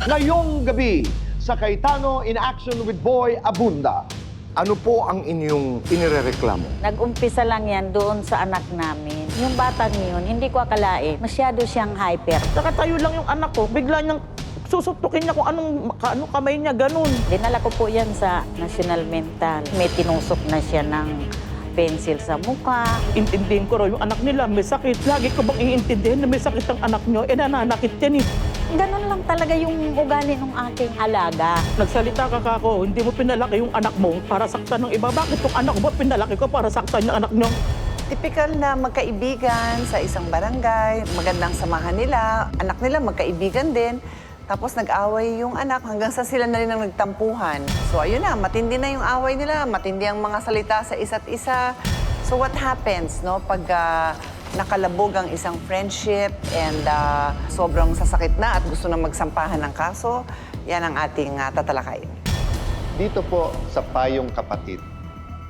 Ngayong gabi, sa Cayetano in Action with Boy Abunda. Ano po ang inyong inirereklamo? Nag-umpisa lang yan doon sa anak namin. Yung batang yun, hindi ko akalain. Masyado siyang hyper. Nakatayo lang yung anak ko, bigla niyang susutukin niya kung anong kamay niya, ganun. Dinala ko po yan sa National Mental. May tinusok na siya ng pencil sa mukha. Intindihin ko raw yung anak nila, may sakit. Lagi ko bang iintindihin na may sakit ang anak niyo? Nananakit yan eh. Ganun lang talaga yung ugali ng aking alaga. Nagsalita ka kako, hindi mo pinalaki yung anak mo para saktan ng iba. Bakit yung anak mo pinalaki ko para saktan yung anak niyo? Tipikal na magkaibigan sa isang barangay, magandang samahan nila, anak nila magkaibigan din. Tapos nag-away yung anak hanggang sa sila na rin ang nagtampuhan. So ayun na, matindi na yung away nila, matindi ang mga salita sa isa't isa. So what happens, no, pag nakalabog ang isang friendship and sobrang sasakit na at gusto na magsampahan ng kaso, yan ang ating tatalakayin. Dito po sa Payong Kapatid,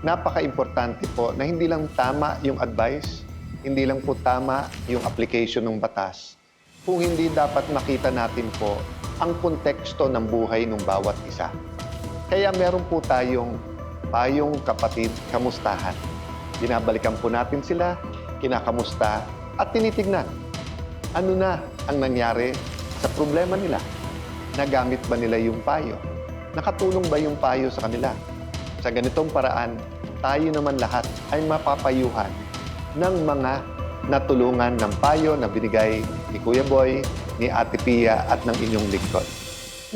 napaka-importante po na hindi lang tama yung advice, hindi lang po tama yung application ng batas, kung hindi dapat makita natin po ang konteksto ng buhay ng bawat isa. Kaya meron po tayong Payong Kapatid Kamustahan. Binabalikan po natin sila, kinakamusta at tinitignan. Ano na ang nangyari sa problema nila? Nagamit ba nila yung payo? Nakatulong ba yung payo sa kanila? Sa ganitong paraan, tayo naman lahat ay mapapayuhan ng mga natulungan ng payo na binigay ni Kuya Boy, ni Ate Pia at ng inyong lingkod.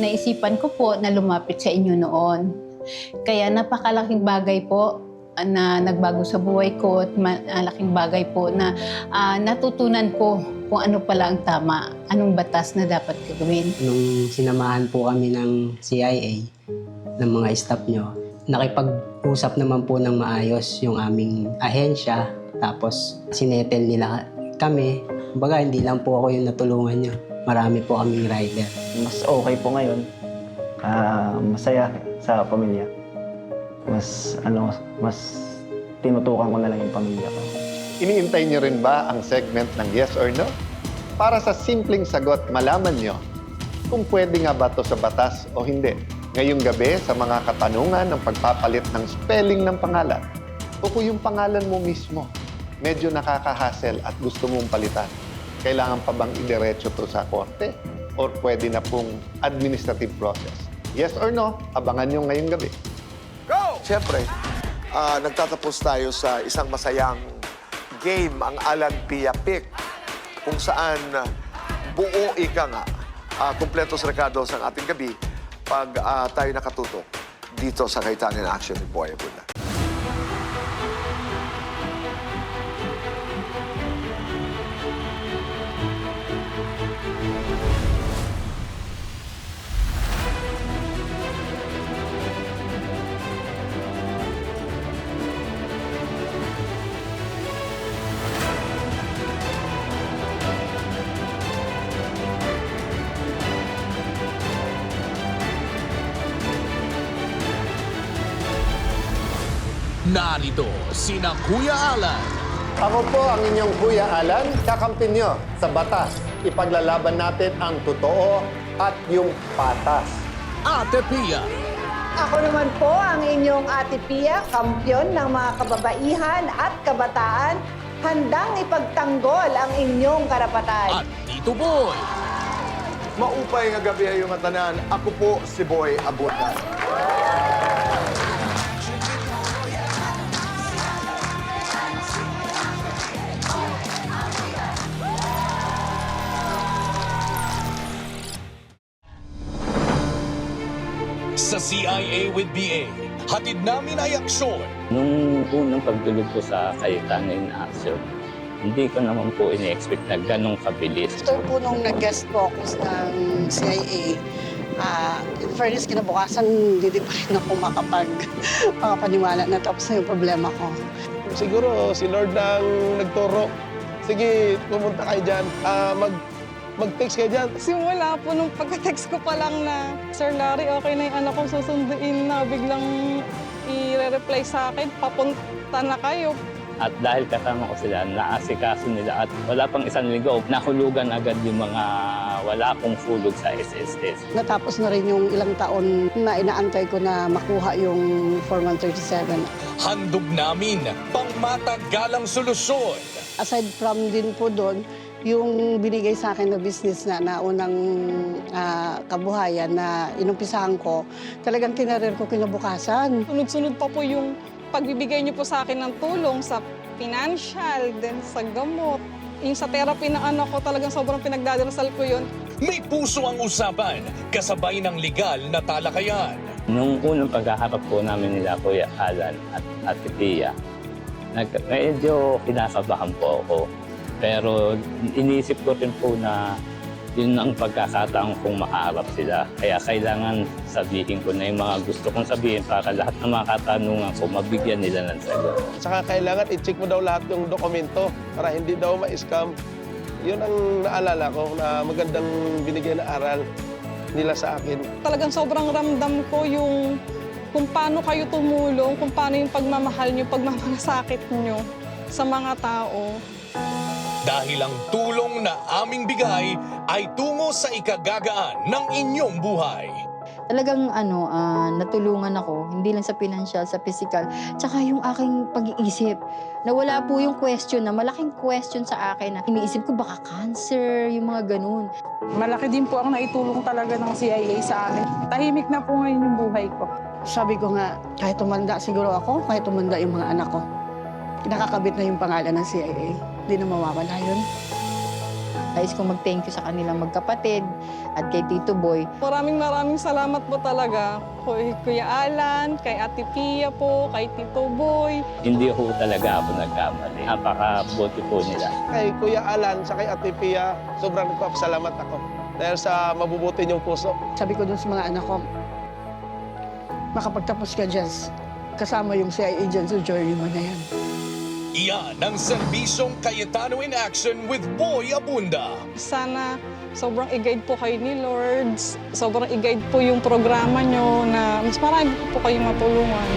Naisipan ko po na lumapit sa inyo noon. Kaya napakalaking bagay po na nagbago sa buhay ko at malaking bagay po na natutunan ko kung ano pala ang tama, anong batas na dapat gagawin. Nung sinamahan po kami ng CIA, ng mga staff nyo, nakipag-usap naman po ng maayos yung aming ahensya, tapos sinetel nila kami. Kumbaga, hindi lang po ako yung natulungan nyo. Marami po kaming rider. Mas okay po ngayon. Masaya sa pamilya. Mas tinutukan ko na lang yung pamilya ko. Iniintay niyo rin ba ang segment ng Yes or No? Para sa simpleng sagot, malaman niyo kung pwede nga ba ito sa batas o hindi. Ngayong gabi, sa mga katanungan ng pagpapalit ng spelling ng pangalan, o kung yung pangalan mo mismo, medyo nakaka-hassle at gusto mong palitan, kailangan pa bang idiretso to sa korte? Or pwede na pong administrative process? Yes or no? Abangan nyo ngayong gabi. Siyempre, nagtatapos tayo sa isang masayang game, ang Alan Pia Pick, kung saan buo ika nga, kumpletos recados ang ating gabi pag tayo nakatutok dito sa Cayetano in Action with Boy Abunda. Narito sina Kuya Alan, Ako po ang inyong Kuya Alan, kakampi nyo sa batas. Ipaglalaban natin ang totoo at yung patas. Ate Pia, Ako naman po ang inyong Ate Pia, kampyon ng mga kababaihan at kabataan, handang ipagtanggol ang inyong karapatan. at Tito Boy. Maupay nga gabi ayo nga tanan. Ako po si Boy Abunda. Sa CIA with BA, hatid namin ay aksyon. Nung unang pagdulog ko sa Cayetano in Action, hindi ko naman po ini-expect na ganong kabilis. After po nung nag-guest focus ng CIA, in fairness, kinabukasan, hindi pa rin ako makapaniwala na tapos na yung problema ko. Siguro si Lord ang nagturo. Sige, pumunta kayo dyan. Mag-text kayo dyan. Simula po nung pagka-text ko pa lang na, Sir Larry, okay na yung anak ko susunduin na, biglang i-reply sa akin, papunta na kayo. At dahil kasama ko sila, naasikaso nila at wala pang isang linggo, nahulugan agad yung mga wala pong fulog sa SSS. Natapos na rin yung ilang taon na inaantay ko na makuha yung Form 137. Handog namin pangmatagalang solusyon. Aside from din po doon, yung binigay sa akin na business na unang kabuhayan na inumpisahan ko, talagang tinarir ko kinabukasan. Sunod-sunod pa po yung pagbibigay niyo po sa akin ng tulong sa financial, then sa gamot. Yung sa therapy ng anak ko, talagang sobrang pinagdadasal ko yun. May puso ang usapan, kasabay ng legal na talakayan. Nung unang pagkaharap po namin nila Kuya Alan at Ate Pia, medyo kinakabahan po ako. Pero iniisip ko rin po na yun ang pagkakataon kong makaharap sila. Kaya kailangan sabihin ko na yung mga gusto kong sabihin para lahat ng mga katanungan ko, mabigyan nila ng sagot. Saka kailangan i-check mo daw lahat yung dokumento para hindi daw ma-scam. Yun ang naalala ko na magandang binigay na aral nila sa akin. Talagang sobrang ramdam ko yung kung paano kayo tumulong, kung paano yung pagmamahal niyo, pagmamalasakit niyo sa mga tao. Dahil ang tulong na aming bigay ay tungo sa ikagagaan ng inyong buhay. Talagang natulungan ako, hindi lang sa financial, sa physical, tsaka yung aking pag-iisip. Nawala po yung question na malaking question sa akin na iniisip ko baka cancer, yung mga ganun. Malaki din po ang naitulong talaga ng CIA sa akin. Tahimik na po ngayon yung buhay ko. Sabi ko nga, kahit tumanda siguro ako, kahit tumanda yung mga anak ko, nakakabit na yung pangalan ng CIA. Hindi na mawawala yun. Ayos kong mag-thank you sa kanilang magkapatid at kay Tito Boy. Maraming salamat po talaga kay Kuya Alan, kay Ate Pia po, kay Tito Boy. Hindi ho talaga ako nagkamali. Napakabuti po nila. Kay Kuya Alan sa kay Ate Pia, sobrang nagpapasalamat ako dahil sa mabubuti niyong puso. Sabi ko dun sa mga anak ko, makapagtapos ka dyan, kasama yung CIA dyan sa journey mo na yan. Iyan ang serbisyong Cayetano in Action with Boy Abunda. Sana sobrang i-guide po kayo ni Lord. Sobrang i-guide po yung programa nyo na mas marami po kayong matulungan.